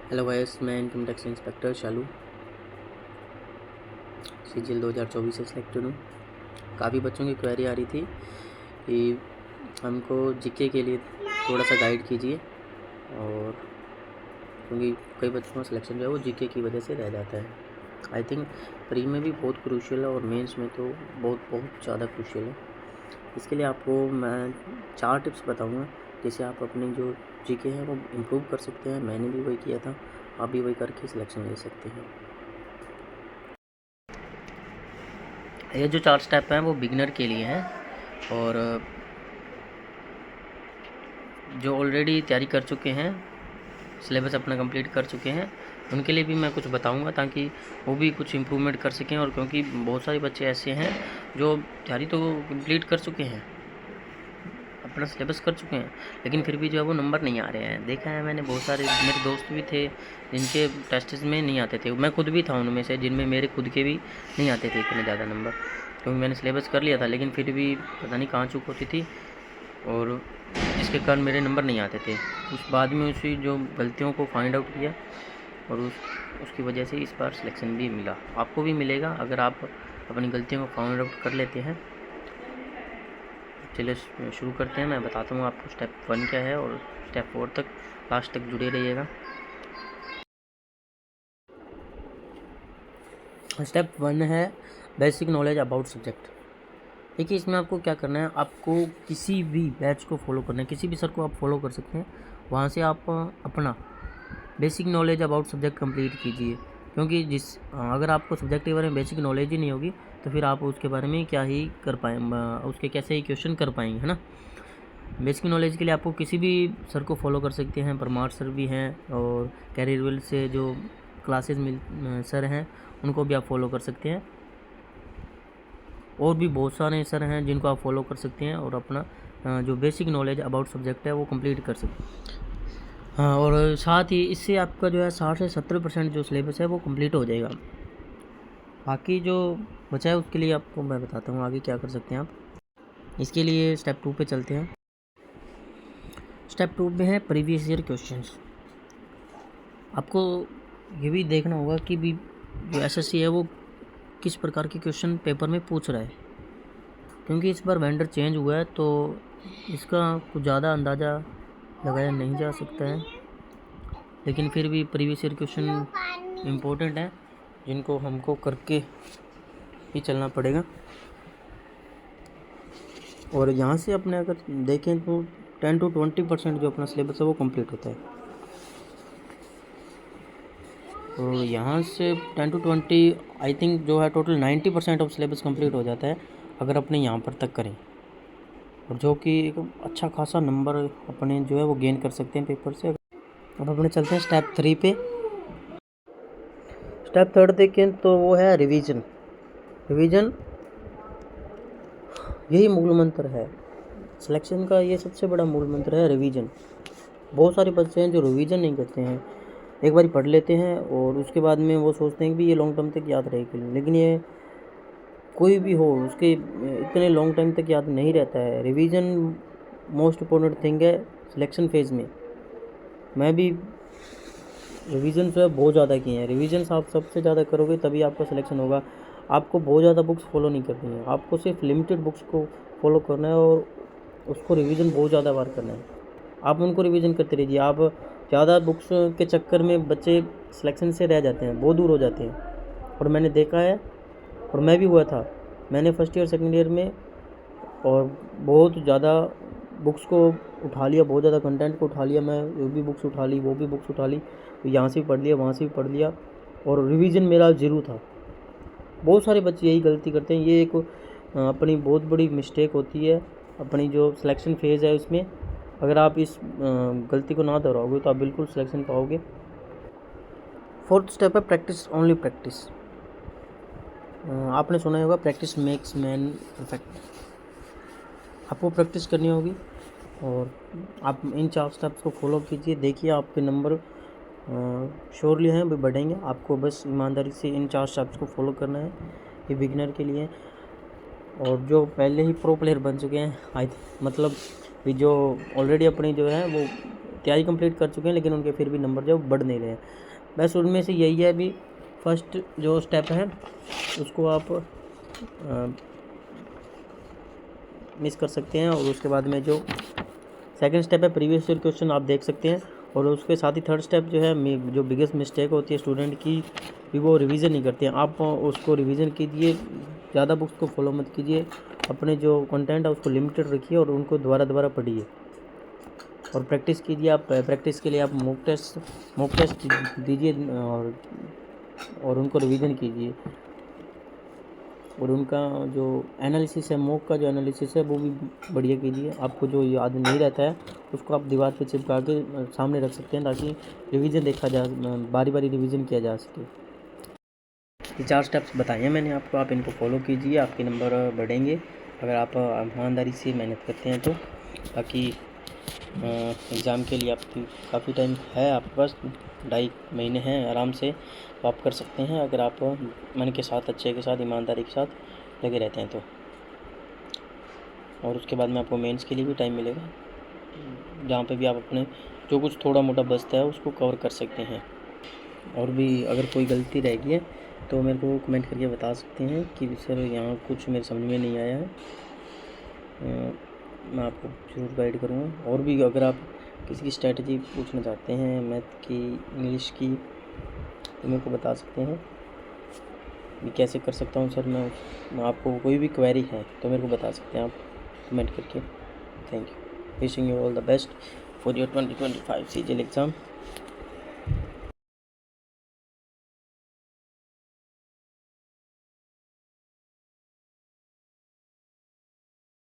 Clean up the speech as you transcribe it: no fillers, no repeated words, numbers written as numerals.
Hello guys, मैं income tax inspector शालू CGL 2024 से selected हूँ। काफ़ी बच्चों की क्वेरी आ रही थी कि हमको जीके के लिए थोड़ा सा गाइड कीजिए, और क्योंकि कई बच्चों का सिलेक्शन जो है वो जीके की वजह से रह जाता है। आई थिंक प्री में भी बहुत क्रूशियल है और मेंस में तो बहुत ज़्यादा क्रूशियल है। इसके लिए आपको मैं 4 टिप्स बताऊँगा जिससे आप अपनी जो जीके है वो इम्प्रूव कर सकते हैं। मैंने भी वही किया था, आप भी वही करके सिलेक्शन ले सकते हैं। ये जो 4 स्टेप हैं वो बिगिनर के लिए हैं, और जो ऑलरेडी तैयारी कर चुके हैं, सिलेबस अपना कंप्लीट कर चुके हैं, उनके लिए भी मैं कुछ बताऊंगा ताकि वो भी कुछ इम्प्रूवमेंट कर सकें। और क्योंकि बहुत सारे बच्चे ऐसे हैं जो तैयारी तो कंप्लीट कर चुके हैं, अपना सिलेबस कर चुके हैं, लेकिन फिर भी जो है वो नंबर नहीं आ रहे हैं। देखा है मैंने, बहुत सारे मेरे दोस्त भी थे जिनके टेस्ट में नहीं आते थे। मैं खुद भी था उनमें से जिनमें मेरे खुद के भी नहीं आते थे इतने ज़्यादा नंबर, क्योंकि मैंने सिलेबस कर लिया था, लेकिन फिर भी पता नहीं कहाँ चूक होती थी और जिसके कारण मेरे नंबर नहीं आते थे। उस बाद में उसी जो गलतियों को फाइंड आउट किया और उसकी वजह से इस बार सिलेक्शन भी मिला। आपको भी मिलेगा अगर आप अपनी गलतियों को फाइंड आउट कर लेते हैं। चलिए शुरू करते हैं। मैं बताता हूँ आपको स्टेप 1 क्या है, और स्टेप 4 तक लास्ट तक जुड़े रहिएगा। स्टेप 1 है बेसिक नॉलेज अबाउट सब्जेक्ट। देखिए, इसमें आपको क्या करना है, आपको किसी भी बैच को फॉलो करना है, किसी भी सर को आप फॉलो कर सकते हैं। वहाँ से आप अपना basic knowledge about subject complete कीजिए, क्योंकि अगर आपको सब्जेक्ट के बारे में बेसिक नॉलेज ही नहीं होगी तो फिर आप उसके बारे में क्या ही कर पाएंगे, उसके कैसे ही क्वेश्चन कर पाएंगे, है ना। बेसिक नॉलेज के लिए आपको किसी भी सर को फॉलो कर सकते हैं। परमार सर भी हैं, और कैरियर से जो क्लासेस सर हैं उनको भी आप फॉलो कर सकते हैं। और भी बहुत सारे सर हैं जिनको आप फॉलो कर सकते हैं और अपना जो बेसिक नॉलेज अबाउट सब्जेक्ट है वो कंप्लीट कर सकते हैं। हाँ, और साथ ही इससे आपका जो है 60 से 70% जो सिलेबस है वो कंप्लीट हो जाएगा। बाकी जो बचा है उसके लिए आपको मैं बताता हूँ आगे क्या कर सकते हैं आप। इसके लिए स्टेप 2 पे चलते हैं। स्टेप 2 में है प्रीवियस ईयर क्वेश्चंस। आपको ये भी देखना होगा कि भी जो एसएससी है वो किस प्रकार के क्वेश्चन पेपर में पूछ रहा है, क्योंकि इस बार वेंडर चेंज हुआ है तो इसका कुछ ज़्यादा अंदाज़ा लगाया नहीं जा सकता है। लेकिन फिर भी प्रीवियस ईयर क्वेश्चन इम्पोर्टेंट है जिनको हमको करके ही चलना पड़ेगा। और यहाँ से अपने अगर देखें तो 10 to 20% जो अपना सिलेबस है वो कंप्लीट होता है। तो यहाँ से 10 to 20 आई थिंक जो है टोटल 90% ऑफ सिलेबस कंप्लीट हो जाता है अगर अपने यहाँ पर तक करें, और जो कि एक अच्छा खासा नंबर अपने जो है वो गेन कर सकते हैं पेपर से। अब अपने चलते हैं स्टेप 3 पे। स्टेप 3 देखें तो वो है रिवीजन। रिवीजन यही मूल मंत्र है सिलेक्शन का, ये सबसे बड़ा मूल मंत्र है रिवीजन। बहुत सारे बच्चे हैं जो रिवीजन नहीं करते हैं, एक बार पढ़ लेते हैं और उसके बाद में वो सोचते हैं कि ये लॉन्ग टर्म तक याद रहेगी, लेकिन ये कोई भी हो उसके इतने लॉन्ग टाइम तक याद नहीं रहता है। रिवीजन मोस्ट इम्पोर्टेंट थिंग है सिलेक्शन फेज़ में। मैं भी रिवीजन जो है बहुत ज़्यादा किए हैं। रिवीजन आप सबसे ज़्यादा करोगे तभी आपका सिलेक्शन होगा। आपको बहुत ज़्यादा बुक्स फॉलो नहीं करनी है, आपको सिर्फ लिमिटेड बुक्स को फॉलो करना है और उसको रिवीजन बहुत ज़्यादा बार करना है। आप उनको रिवीजन करते रहिए। आप ज़्यादा बुक्स के चक्कर में बच्चे सिलेक्शन से रह जाते हैं, बहुत दूर हो जाते हैं, और मैंने देखा है और मैं भी हुआ था। मैंने फर्स्ट ईयर सेकेंड ईयर में और बहुत ज़्यादा बुक्स को उठा लिया, बहुत ज़्यादा कंटेंट को उठा लिया। मैं ये भी बुक्स उठा ली, वो भी बुक्स उठा ली, तो यहाँ से भी पढ़ लिया, वहाँ से भी पढ़ लिया, और रिवीजन मेरा जीरो था। बहुत सारे बच्चे यही गलती करते हैं। ये एक अपनी बहुत बड़ी मिस्टेक होती है अपनी जो सिलेक्शन फेज़ है उसमें। अगर आप इस गलती को ना दोहराओगे तो आप बिल्कुल सिलेक्शन पाओगे। 4th स्टेप है प्रैक्टिस, ओनली प्रैक्टिस। आपने सुना होगा प्रैक्टिस मेक्स मैन परफेक्ट। आपको प्रैक्टिस करनी होगी और आप इन 4 स्टेप्स को फॉलो कीजिए। देखिए आपके नंबर श्योरली हैं भी बढ़ेंगे। आपको बस ईमानदारी से इन 4 स्टेप्स को फॉलो करना है। ये बिगिनर के लिए, और जो पहले ही प्रो प्लेयर बन चुके हैं मतलब भी जो ऑलरेडी अपनी जो है वो तैयारी कंप्लीट कर चुके हैं लेकिन उनके फिर भी नंबर जो बढ़ नहीं रहे हैं। बस उनमें से यही है, अभी फर्स्ट जो स्टेप है उसको आप मिस कर सकते हैं, और उसके बाद में जो सेकंड स्टेप है प्रीवियस ईयर क्वेश्चन आप देख सकते हैं। और उसके साथ ही थर्ड स्टेप जो है, जो बिगेस्ट मिस्टेक होती है स्टूडेंट की, भी वो रिवीजन नहीं करते हैं। आप उसको रिवीजन कीजिए, ज़्यादा बुक्स को फॉलो मत कीजिए, अपने जो कंटेंट है उसको लिमिटेड रखिए और उनको दोबारा पढ़िए और प्रैक्टिस कीजिए। आप प्रैक्टिस के लिए आप मॉक टेस्ट दीजिए और उनको रिवीजन कीजिए। और उनका जो एनालिसिस है, मॉक का जो एनालिसिस है वो भी बढ़िया कीजिए। आपको जो याद नहीं रहता है उसको आप दीवार पे चिपका के सामने रख सकते हैं ताकि रिवीजन देखा जा, बारी रिवीजन किया जा सके। ये 4 स्टेप्स बताए हैं मैंने आपको, आप इनको फॉलो कीजिए, आपके नंबर बढ़ेंगे अगर आप ईमानदारी से मेहनत करते हैं तो। बाकी एग्ज़ाम के लिए आपकी काफ़ी टाइम है, आपके पास 2.5 महीने हैं आराम से, तो आप कर सकते हैं अगर आप मन के साथ, अच्छे के साथ, ईमानदारी के साथ लगे रहते हैं तो। और उसके बाद में आपको मेंस के लिए भी टाइम मिलेगा, जहाँ पे भी आप अपने जो कुछ थोड़ा मोटा बचता है उसको कवर कर सकते हैं। और भी अगर कोई गलती रह गई है तो मेरे को कमेंट करके बता सकते हैं कि सर यहाँ कुछ मेरे समझ में नहीं आया है, मैं आपको ज़रूर गाइड करूँगा। और भी अगर आप किसी की स्ट्रैटेजी पूछना चाहते हैं मैथ की, इंग्लिश की, तो मेरे को बता सकते हैं मैं कैसे कर सकता हूँ सर। मैं आपको कोई भी क्वेरी है तो मेरे को बता सकते हैं आप कमेंट करके। Thank you, wishing you all the best for your 2025 CGL exam.